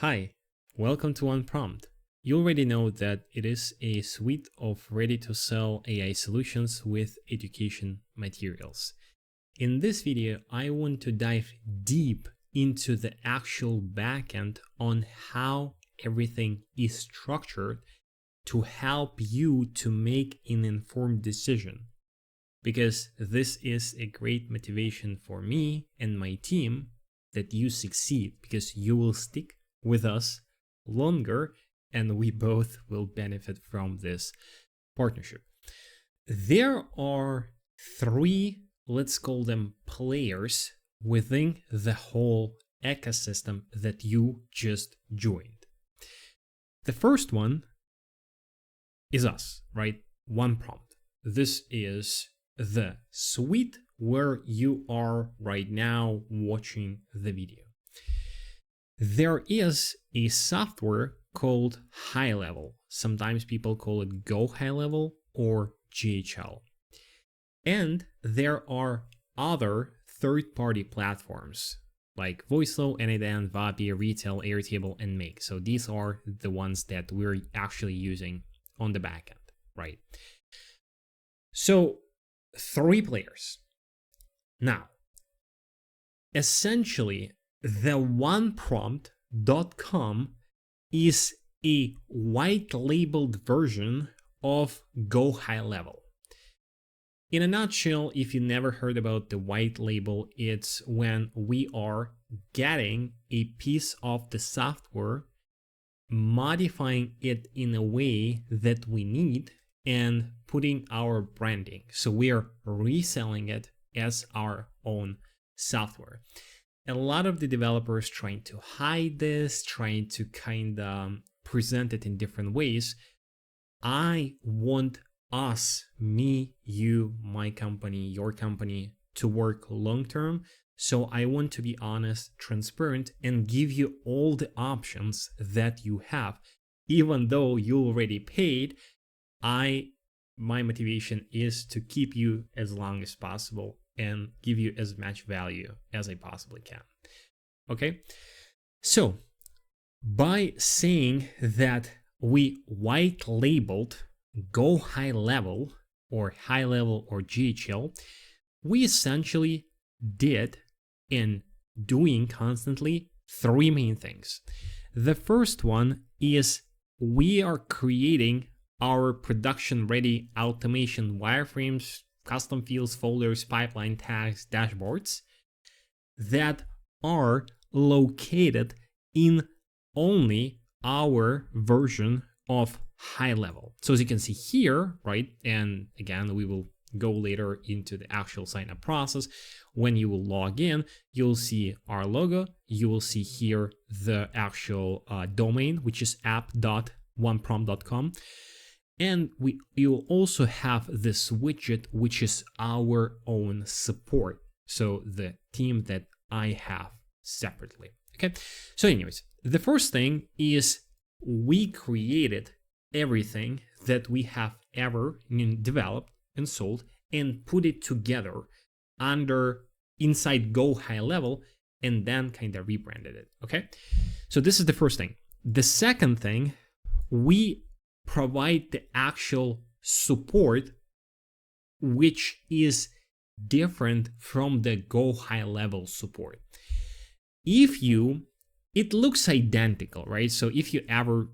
Hi, welcome to One Prompt. You already know that it is a suite of ready-to-sell AI solutions with education materials. In this video, I want to dive deep into the actual backend on how everything is structured to help you to make an informed decision. Because this is a great motivation for me and my team that you succeed, because you will stick with us longer and we both will benefit from this partnership. There are three, let's call them players within the whole ecosystem that you just joined. The first one is us, right? One Prompt. This is the suite where you are right now watching the video. There is a software called High Level. Sometimes people call it Go High Level or GHL. And there are other third-party platforms like VoiceFlow, Anydan, Vapi, Retail, Airtable, and Make. So these are the ones that we're actually using on the backend, right? So three players. Now, essentially, the oneprompt.com is a white labeled version of Go High Level. In a nutshell, if you never heard about the white label, it's when we are getting a piece of the software, modifying it in a way that we need, and putting our branding. So we are reselling it as our own software. A lot of the developers trying to hide this, trying to kind of present it in different ways. I want us, me, you, my company, your company, to work long term. So I want to be honest, transparent, and give you all the options that you have. Even though you already paid, my motivation is to keep you as long as possible and give you as much value as I possibly can. Okay, so by saying that we white labeled Go High Level or High Level or GHL, we essentially did in doing constantly three main things. The first one is we are creating our production ready automation wireframes, custom fields, folders, pipeline tags, dashboards that are located in only our version of High Level. So as you can see here, right, and again, we will go later into the actual sign up process. When you will log in, you'll see our logo. You will see here the actual domain, which is app.oneprompt.com. And you'll also have this widget, which is our own support. So the team that I have separately. Okay. So anyways, the first thing is we created everything that we have ever developed and sold and put it together under inside Go High Level and then kind of rebranded it. Okay. So this is the first thing. The second thing, we provide the actual support, which is different from the Go High Level support. It looks identical, right? So if you ever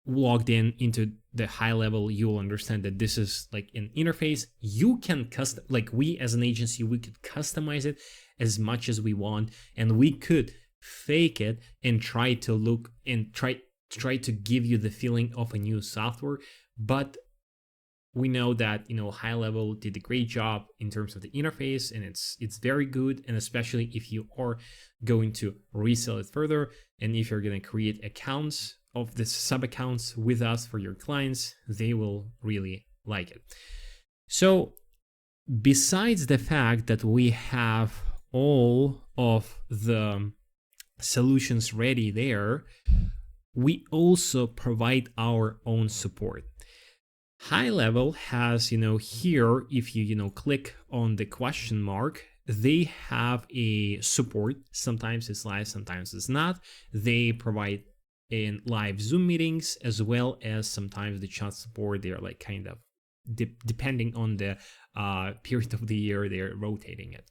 logged into the High Level, you'll understand that this is like an interface. You can custom, like we as an agency, we could customize it as much as we want, and we could fake it and try to look and try to give you the feeling of a new software. But we know that, High Level did a great job in terms of the interface, and it's very good. And especially if you are going to resell it further, and if you're going to create accounts of the sub accounts with us for your clients, they will really like it. So besides the fact that we have all of the solutions ready there, we also provide our own support. High Level has, here, if you, click on the question mark, they have a support. Sometimes it's live, sometimes it's not. They provide in live Zoom meetings, as well as sometimes the chat support. They're like kind of depending on the period of the year, they're rotating it.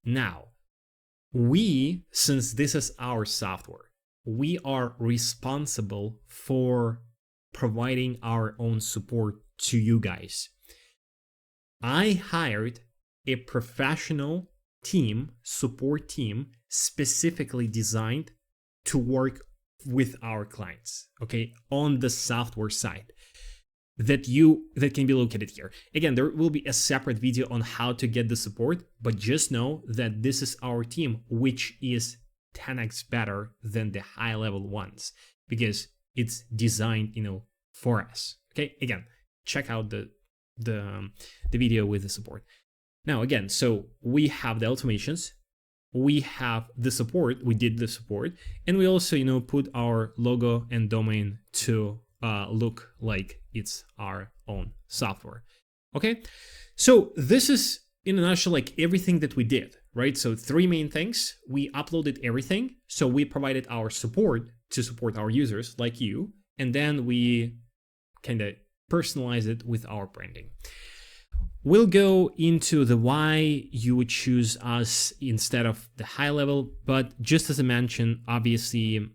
Now, since this is our software, we are responsible for providing our own support to you guys. I hired a professional support team, specifically designed to work with our clients, okay, on the software side that can be located here. Again, there will be a separate video on how to get the support, but just know that this is our team, which is 10x better than the high level ones, because it's designed, for us. Okay, again, check out the video with the support. Now, again, so we have the automations, we have the support, we did the support, and we also, put our logo and domain to look like it's our own software. Okay, so this is in a nutshell like everything that we did, right? So 3 main things. We uploaded everything, so we provided our support to support our users like you, and then we kind of personalize it with our branding. We'll go into the why you would choose us instead of the high level, but just as I mentioned, obviously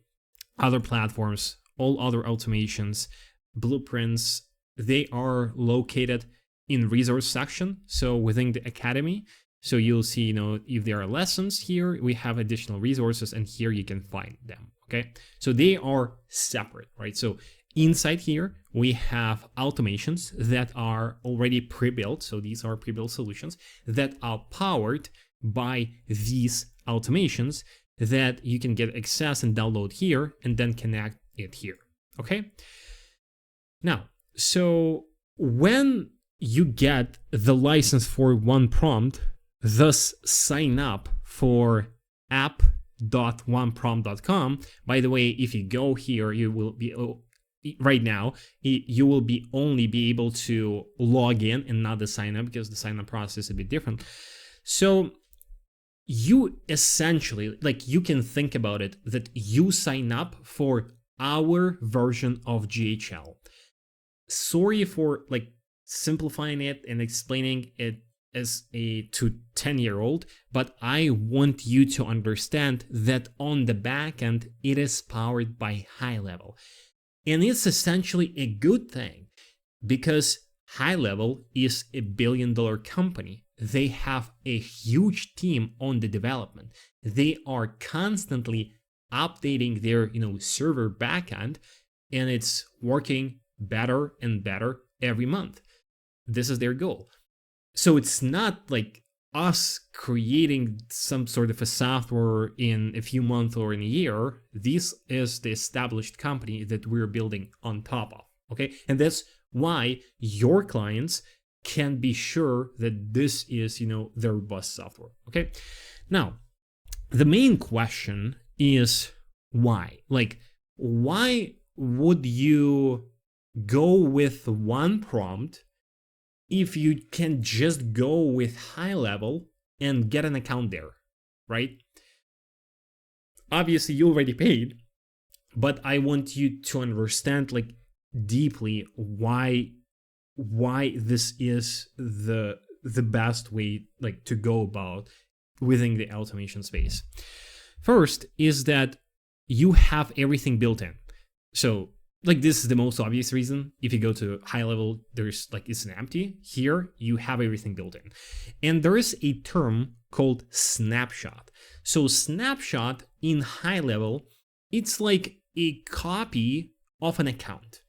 other platforms, all other automations, blueprints, they are located in resource section, so within the academy. So you'll see, if there are lessons here, we have additional resources, and here you can find them, okay? So they are separate, right? So inside here, we have automations that are already pre-built. So these are pre-built solutions that are powered by these automations that you can get access and download here and then connect it here, okay? Now, so when you get the license for one prompt, thus sign up for app.oneprompt.com. By the way, if you go here, you will be right now, you will only be able to log in and not the sign up, because the sign up process is a bit different. So you essentially, you can think about it that you sign up for our version of GHL. Sorry for simplifying it and explaining it as a 10-year-old, but I want you to understand that on the back end, it is powered by high level. And it's essentially a good thing, because high level is a $1 billion company. They have a huge team on the development. They are constantly updating their server backend, and it's working better and better every month. This is their goal. So it's not like us creating some sort of a software in a few months or in a year. This is the established company that we're building on top of, okay? And that's why your clients can be sure that this is, their robust software, okay? Now, the main question is why? Why would you go with one prompt if you can just go with high level and get an account there, right? Obviously, you already paid, but I want you to understand deeply why this is the best way to go about within the automation space. First is that you have everything built in. So this is the most obvious reason. If you go to high level, there's it's an empty. Here, you have everything built in. And there is a term called snapshot. So snapshot in high level, it's like a copy of an account.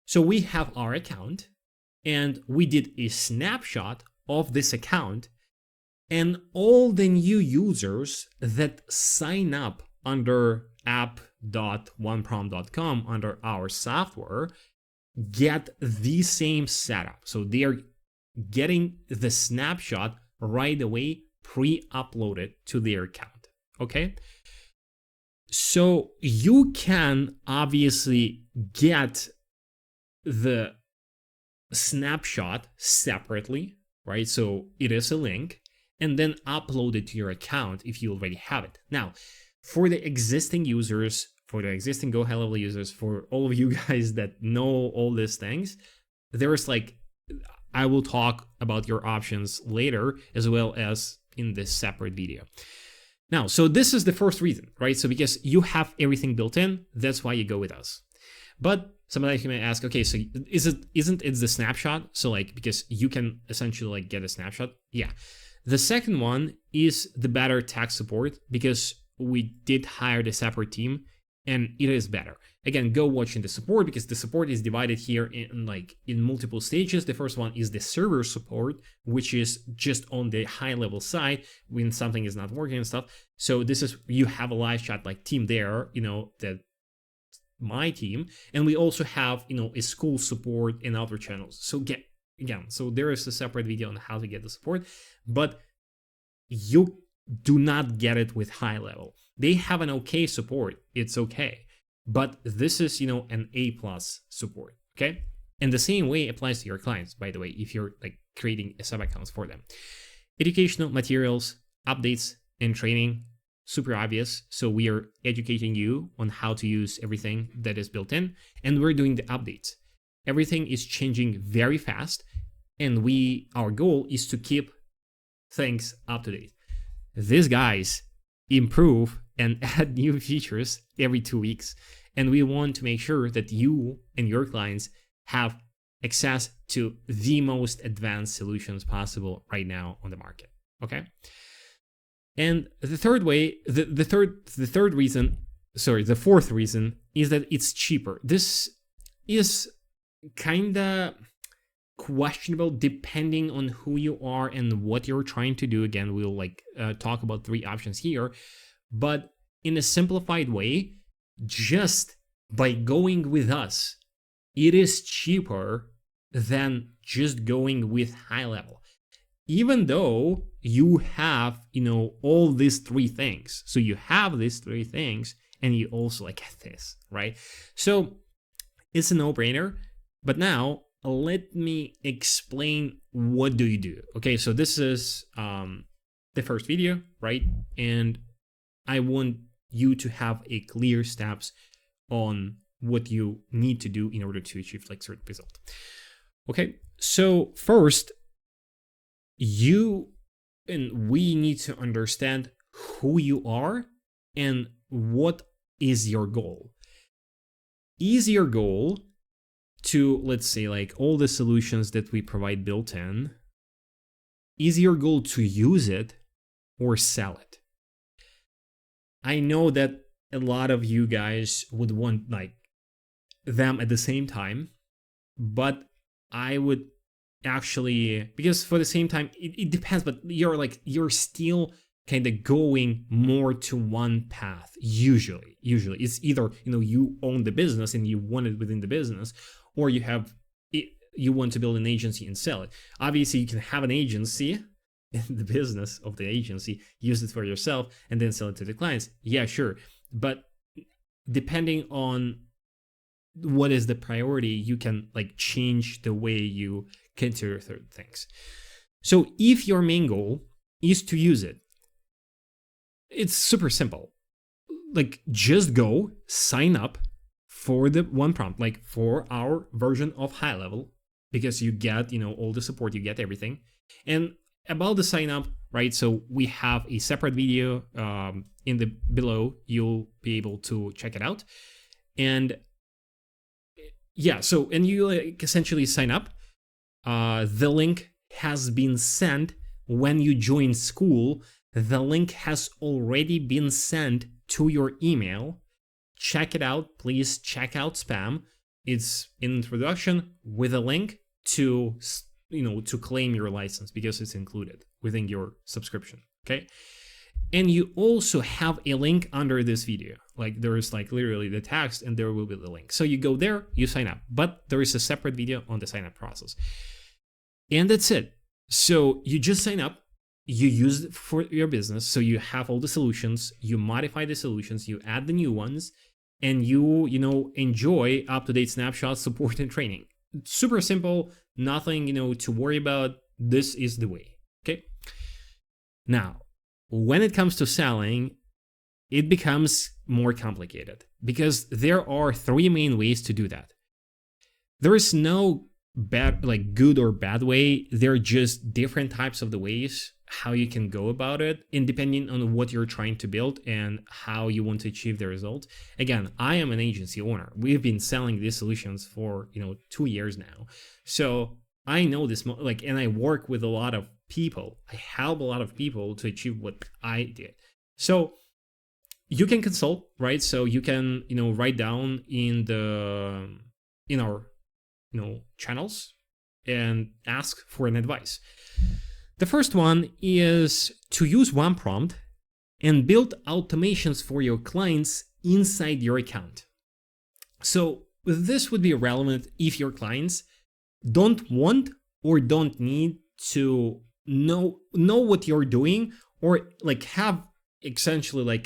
So we have our account, and we did a snapshot of this account, and all the new users that sign up under app.oneprompt.com under our software get the same setup. So they are getting the snapshot right away, pre-uploaded to their account, okay? So you can obviously get the snapshot separately, right? So it is a link, and then upload it to your account if you already have it. Now, for the existing users, for the existing Go High Level users, for all of you guys that know all these things, there's like, I will talk about your options later, as well as in this separate video. Now, so this is the first reason, right? So because you have everything built in, that's why you go with us. But somebody may ask, okay, so isn't it the snapshot? So like, because you can essentially like get a snapshot. Yeah. The second one is the better tech support, because we did hire the separate team and it is better. Again, go watch in the support, because the support is divided here in multiple stages. The first one is the server support, which is just on the high level side when something is not working and stuff. So this is, you have a live chat like team there, that my team, and we also have, a school support and other channels. So so there is a separate video on how to get the support, but you do not get it with high level. They have an okay support, it's okay, but this is, an A+ support, okay? And the same way applies to your clients, by the way, if you're like creating a sub-accounts for them. Educational materials, updates, and training, super obvious. So we are educating you on how to use everything that is built in, and we're doing the updates. Everything is changing very fast, and our goal is to keep things up to date. These guys improve and add new features every 2 weeks, and we want to make sure that you and your clients have access to the most advanced solutions possible right now on the market. Okay. And the fourth reason is that it's cheaper. This is kinda questionable depending on who you are and what you're trying to do. Again, we'll talk about 3 options here, but in a simplified way, just by going with us, it is cheaper than just going with high level. Even though you have, all these 3 things. So you have these 3 things and you also get this, right? So it's a no-brainer. But now let me explain what do you do. Okay, so this is the first video, right? And I want you to have a clear steps on what you need to do in order to achieve certain result. Okay, so first, you and we need to understand who you are and what is your goal. Is your goal to, let's say, all the solutions that we provide built in, is your goal to use it or sell it? I know that a lot of you guys would want them at the same time, but I would actually, because for the same time, it depends, but you're still kind of going more to one path. Usually it's either, you own the business and you want it within the business, or you want to build an agency and sell it. Obviously, you can have an agency in the business of the agency, use it for yourself, and then sell it to the clients. Yeah, sure. But depending on what is the priority, you can change the way you consider certain things. So if your main goal is to use it, it's super simple. Just go sign up for the one prompt, for our version of high level, because you get, all the support, you get everything. And about the sign up, right? So we have a separate video in the below. You'll be able to check it out. And yeah, so, and you essentially sign up. The link has been sent when you join school. The link has already been sent to your email. Check it out. Please check out spam. It's an introduction with a link to, to claim your license, because it's included within your subscription. Okay. And you also have a link under this video. There is literally the text and there will be the link. So you go there, you sign up, but there is a separate video on the sign up process. And that's it. So you just sign up, you use it for your business. So you have all the solutions, you modify the solutions, you add the new ones, and you enjoy up-to-date snapshots, support, and training. Super simple, nothing, to worry about. This is the way. Okay. Now, when it comes to selling, it becomes more complicated because there are three main ways to do that. There is no bad, like good or bad way. There are just different types of the ways how you can go about it, and depending on what you're trying to build and how you want to achieve the result. Again, I am an agency owner. We've been selling these solutions for 2 years now, so I know this and I work with a lot of people. I help a lot of people to achieve what I did. So you can consult, right? So you can write down in our channels and ask for an advice. The first one is to use one prompt and build automations for your clients inside your account. So this would be relevant if your clients don't want or don't need to know what you're doing, or have essentially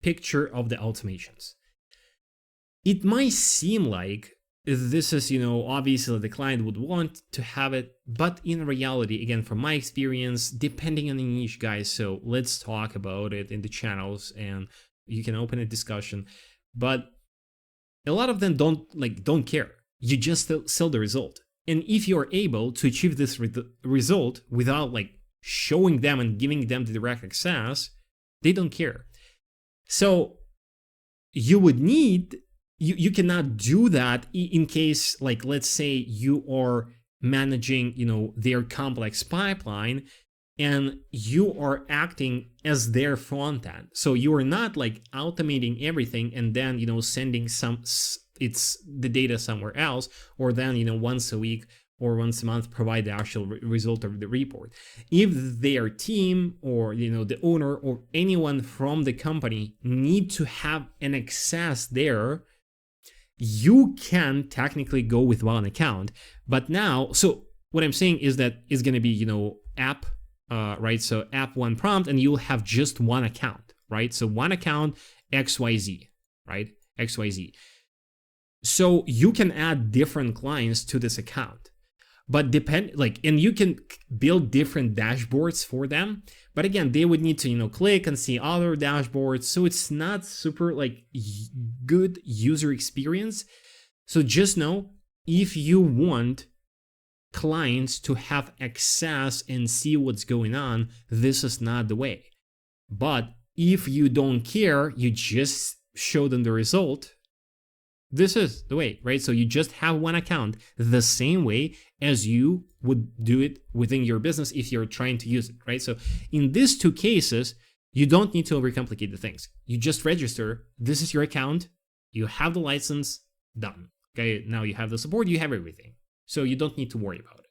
picture of the automations. It might seem like this is, obviously the client would want to have it, but in reality, again, from my experience, depending on the niche, guys, so let's talk about it in the channels and you can open a discussion, but a lot of them don't care. You just sell the result. And if you're able to achieve this result without showing them and giving them the direct access, they don't care. So you would need, you cannot do that in case, let's say you are managing, their complex pipeline and you are acting as their front end. So you are not automating everything and then, sending the data somewhere else, or then, once a week or once a month provide the actual result of the report. If their team or the owner or anyone from the company need to have an access there, you can technically go with one account. But now, so what I'm saying is that it's going to be app, right? So app one prompt, and you'll have just one account, right? So one account XYZ, right? XYZ. So you can add different clients to this account, but and you can build different dashboards for them. But again, they would need to, click and see other dashboards. So it's not super good user experience. So just know, if you want clients to have access and see what's going on, this is not the way. But if you don't care, you just show them the result, this is the way, right? So you just have one account, the same way as you would do it within your business if you're trying to use it, right? So in these two cases, you don't need to overcomplicate the things. You just register, this is your account, you have the license, done. Okay, now you have the support, you have everything. So you don't need to worry about it.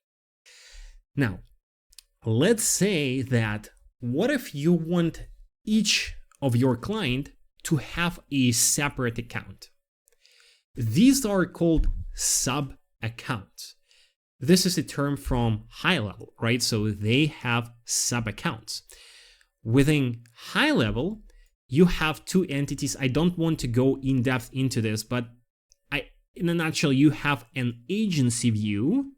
Now, let's say that, what if you want each of your client to have a separate account? These are called sub-accounts. This is a term from high level, right? So they have sub-accounts. Within high level, you have two entities. I don't want to go in depth into this, but in a nutshell, you have an agency view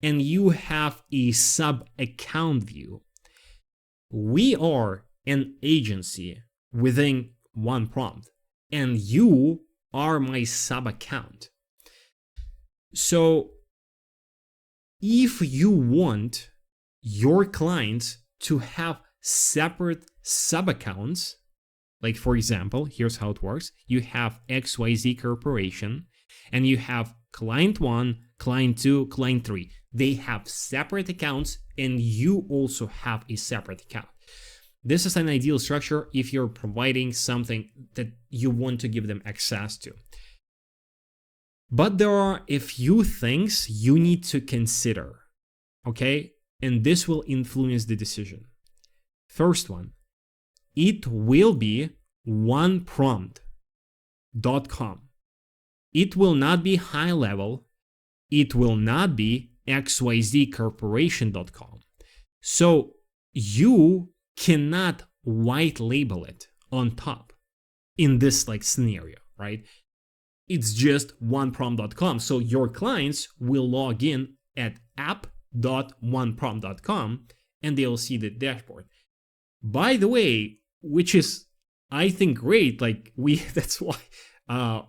and you have a sub-account view. We are an agency within one prompt, and you are my sub-account. So if you want your clients to have separate sub-accounts, like for example, here's how it works. You have XYZ Corporation, and you have client 1, client 2, client 3. They have separate accounts, and you also have a separate account. This is an ideal structure if you're providing something that you want to give them access to. But there are a few things you need to consider, okay? And this will influence the decision. First one, it will be oneprompt.com. It will not be high level. It will not be xyzcorporation.com. So you cannot white label it on top in this scenario, right? It's just oneprompt.com. So your clients will log in at app.oneprompt.com and they'll see the dashboard. By the way, which is, I think, great. Like that's why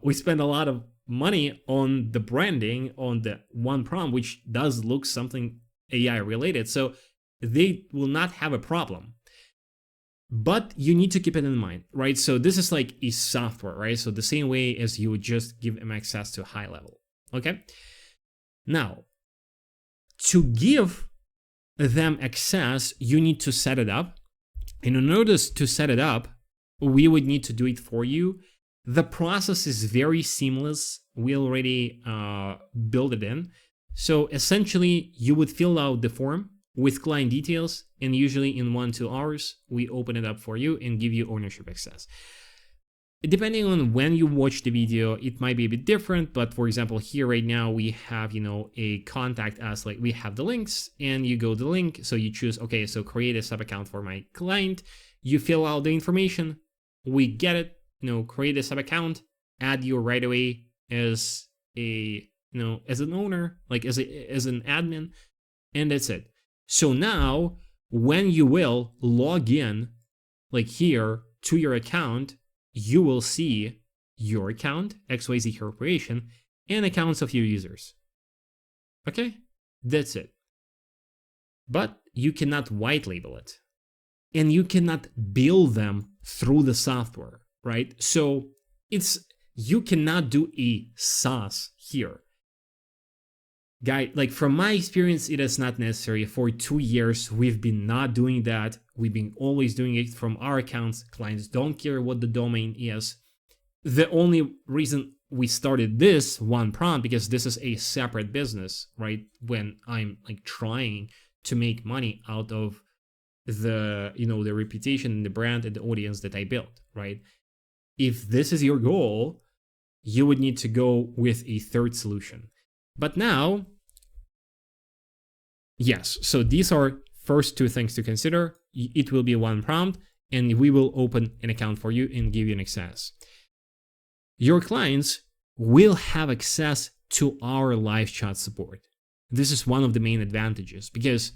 we spend a lot of money on the branding on the one prompt, which does look something AI related. So they will not have a problem. But you need to keep it in mind, right? So this is like a software, right? So the same way as you would just give them access to high level, okay? Now, to give them access, you need to set it up. And in order to set it up, we would need to do it for you. The process is very seamless. We already built it in. So essentially, you would fill out the form with client details, and usually in 1-2 hours, we open it up for you and give you ownership access. Depending on when you watch the video, it might be a bit different, but for example, here right now, we have, a contact us, like we have the links, and you go to the link, so you choose, okay, so create a sub account for my client, you fill out the information, we get it, create a sub account, add you right away as a, as an owner, like as an admin, and that's it. So now, when you will log in, like here, to your account, you will see your account, XYZ Corporation, and accounts of your users. Okay? That's it. But you cannot white label it. And you cannot bill them through the software, right? So you cannot do a SaaS here. Guy, like from my experience, it is not necessary. For 2 years, we've been not doing that. We've been always doing it from our accounts. Clients don't care what the domain is. The only reason we started this one prompt, because this is a separate business, right? When I'm like trying to make money out of the, the reputation and the brand and the audience that I built, right? If this is your goal, you would need to go with a third solution. But now, yes, so these are first two things to consider. It will be one prompt, and we will open an account for you and give you an access. Your clients will have access to our live chat support. This is one of the main advantages because,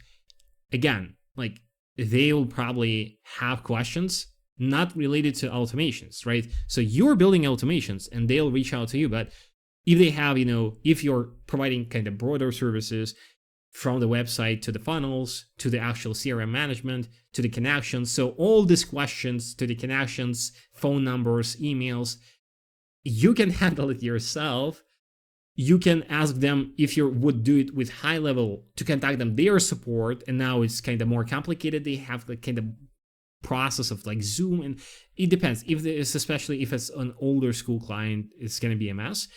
again, like they will probably have questions not related to automations, right? So you're building automations and they'll reach out to you, but if they have, if you're providing kind of broader services from the website to the funnels, to the actual CRM management, to the connections, so all these questions to the connections, phone numbers, emails, you can handle it yourself. You can ask them if you would do it with high level to contact them, their support, and now it's kind of more complicated. They have the kind of process of like Zoom, and it depends. Especially if it's an older school client, it's going to be a mess.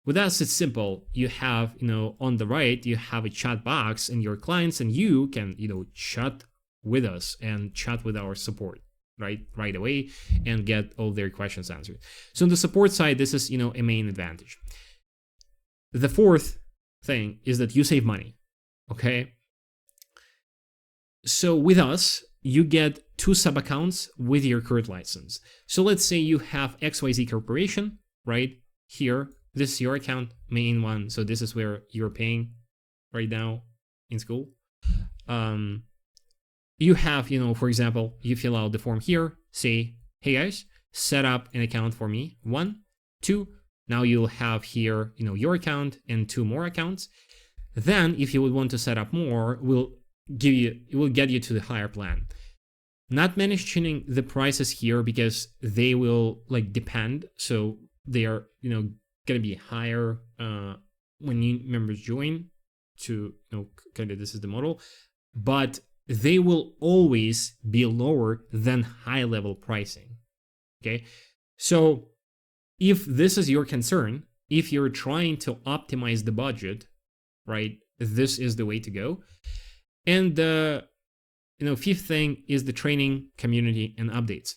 With us, it's simple. You have, on the right, you have a chat box and your clients, and you can, chat with us and chat with our support, right away and get all their questions answered. So on the support side, this is, a main advantage. The fourth thing is that you save money, okay? So with us, you get 2 sub-accounts with your current license. So let's say you have XYZ Corporation, right? Here, this is your account, main one. So this is where you're paying right now in school. You have, for example, you fill out the form here, say, hey guys, set up an account for me. 1, 2, now you'll have here, your account and 2 more accounts. Then if you would want to set up more, it will get you to the higher plan. Not mentioning the prices here because they will like depend. So they are, going to be higher when new members join to, kind of this is the model, but they will always be lower than high level pricing. Okay. So if this is your concern, if you're trying to optimize the budget, right, this is the way to go. And the, fifth thing is the training, community, and updates.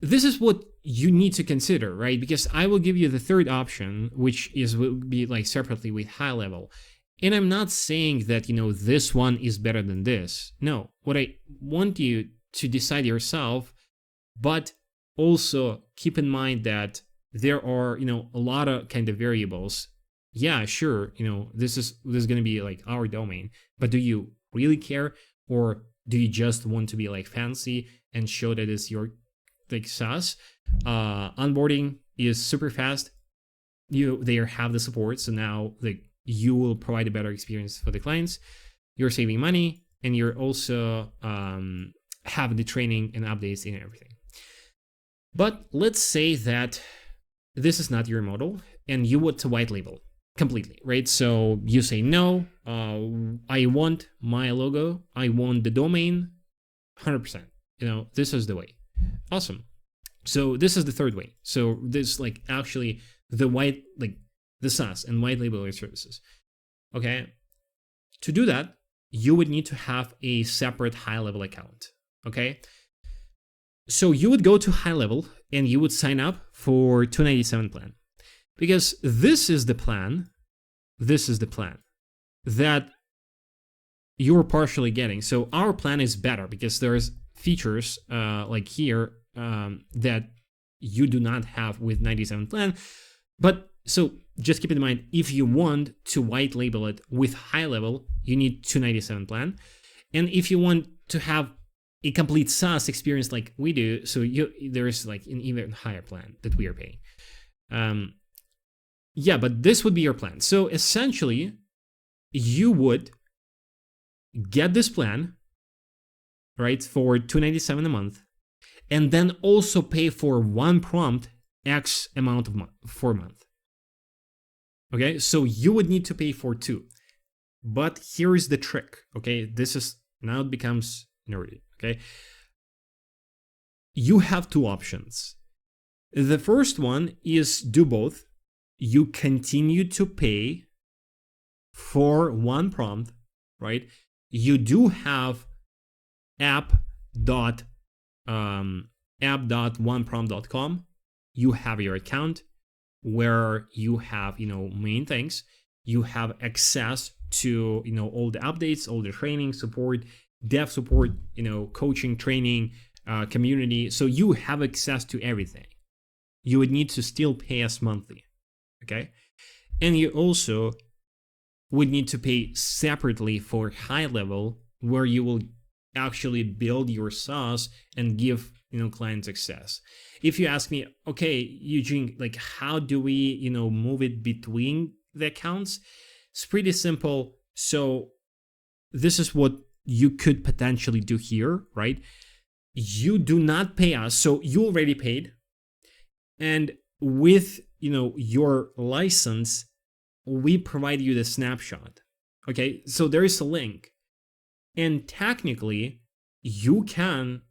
This is what you need to consider, right? Because I will give you the third option, which will be like separately with high level. And I'm not saying that, this one is better than this. No, what I want you to decide yourself, but also keep in mind that there are, a lot of kind of variables. Yeah, sure, this is going to be like our domain, but do you really care? Or do you just want to be like fancy and show that it's your like SaaS? Onboarding is super fast. They have the support, so now like you will provide a better experience for the clients. You're saving money, and you're also have the training and updates and everything. But let's say that this is not your model and you want to white label completely, right? So you say, no, I want my logo, I want the domain 100%. This is the way. Awesome. So this is the third way. So this like actually the SaaS and white label your services. Okay. To do that, you would need to have a separate high level account. Okay. So you would go to high level and you would sign up for $297 plan, because this is the plan that you're partially getting. So our plan is better because there's features like here that you do not have with 97 plan. But so just keep in mind, if you want to white label it with high level, you need 297 plan. And if you want to have a complete SaaS experience like we do, so there's like an even higher plan that we are paying. But this would be your plan. So essentially, you would get this plan, right, for $297 a month, and then also pay for one prompt X amount for a month. Okay, so you would need to pay for two. But here is the trick. Okay, now it becomes nerdy. Okay, you have two options. The first one is do both. You continue to pay for one prompt, right? You do have app.oneprompt.com. You have your account where you have, main things. You have access to, all the updates, all the training support, dev support, coaching, training, community. So you have access to everything. You would need to still pay us monthly. Okay. And you also would need to pay separately for high level, where you will actually build your SaaS and give, clients access. If you ask me, okay, Eugene, like how do we, move it between the accounts? It's pretty simple. So this is what you could potentially do here, right? You do not pay us. So you already paid. And with, your license, we provide you the snapshot. Okay. So there is a link. And technically, you can,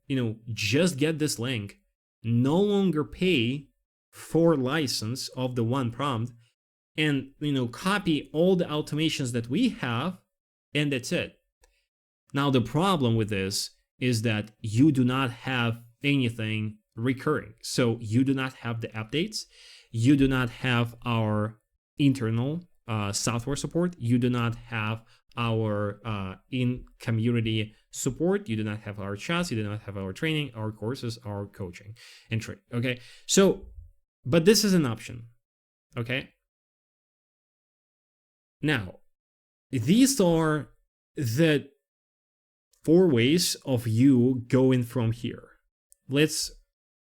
just get this link, no longer pay for license of the one prompt, and, copy all the automations that we have, and that's it. Now, the problem with this is that you do not have anything recurring. So you do not have the updates. You do not have our internal software support. You do not have our in-community support. You do not have our chats. You do not have our training, our courses, our coaching, and trade. Okay. So, but this is an option. Okay. Now, these are the 4 ways of you going from here. Let's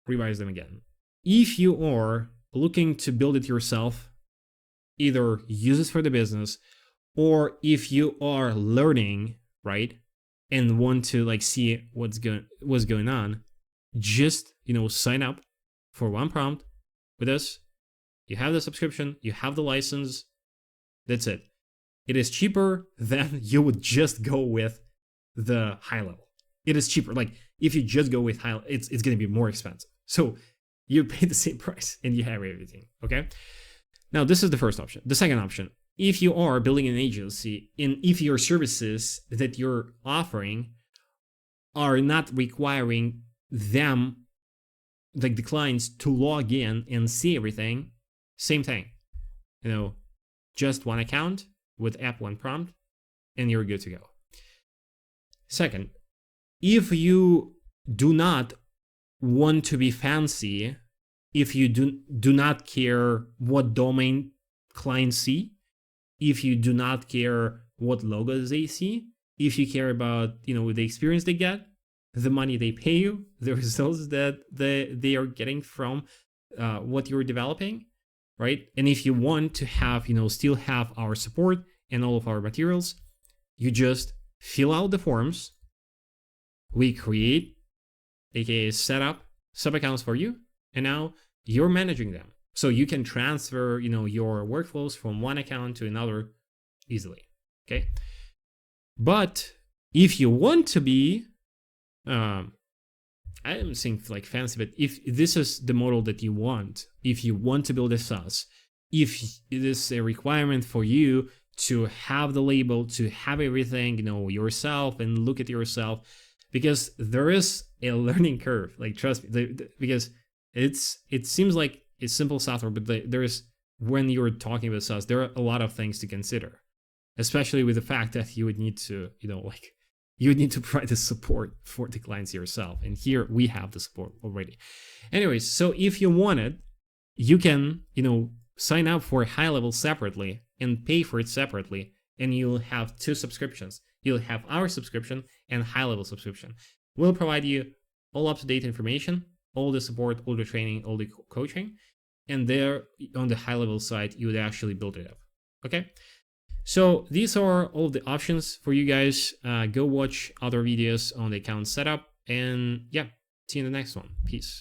revise them again. If you are looking to build it yourself, either use it for the business, or if you are learning, right, and want to like see what's going on, just sign up for one prompt with us. You have the subscription, you have the license. That's it. It is cheaper than you would just go with the high level. It is cheaper. Like if you just go with high, it's going to be more expensive. So you pay the same price and you have everything. Okay. Now this is the first option. The second option, if you are building an agency and if your services that you're offering are not requiring them, like the clients, to log in and see everything, same thing. Just one account with app one prompt and you're good to go. Second, if you do not want to be fancy, if you do not care what domain clients see, if you do not care what logos they see, if you care about, the experience they get, the money they pay you, the results that they are getting from what you're developing, right? And if you want to have, still have our support and all of our materials, you just fill out the forms. We create, aka set up sub accounts for you, and now you're managing them. So you can transfer, your workflows from one account to another easily. Okay. But if you want to be, I don't think like fancy, but if this is the model that you want, if you want to build a SaaS, if it is a requirement for you to have the label, to have everything, yourself and look at yourself, because there is a learning curve. Like, trust me, because it seems like it's simple software, but there is, when you're talking about SaaS, there are a lot of things to consider, especially with the fact that you would need to, you would need to provide the support for the clients yourself. And here we have the support already. Anyways, so if you want it, you can, sign up for high level separately and pay for it separately. And you'll have two subscriptions. You'll have our subscription and high level subscription. We'll provide you all up-to-date information, all the support, all the training, all the coaching. And there on the high level side, you would actually build it up. Okay. So these are all the options for you guys. Go watch other videos on the account setup, and yeah, see you in the next one. Peace.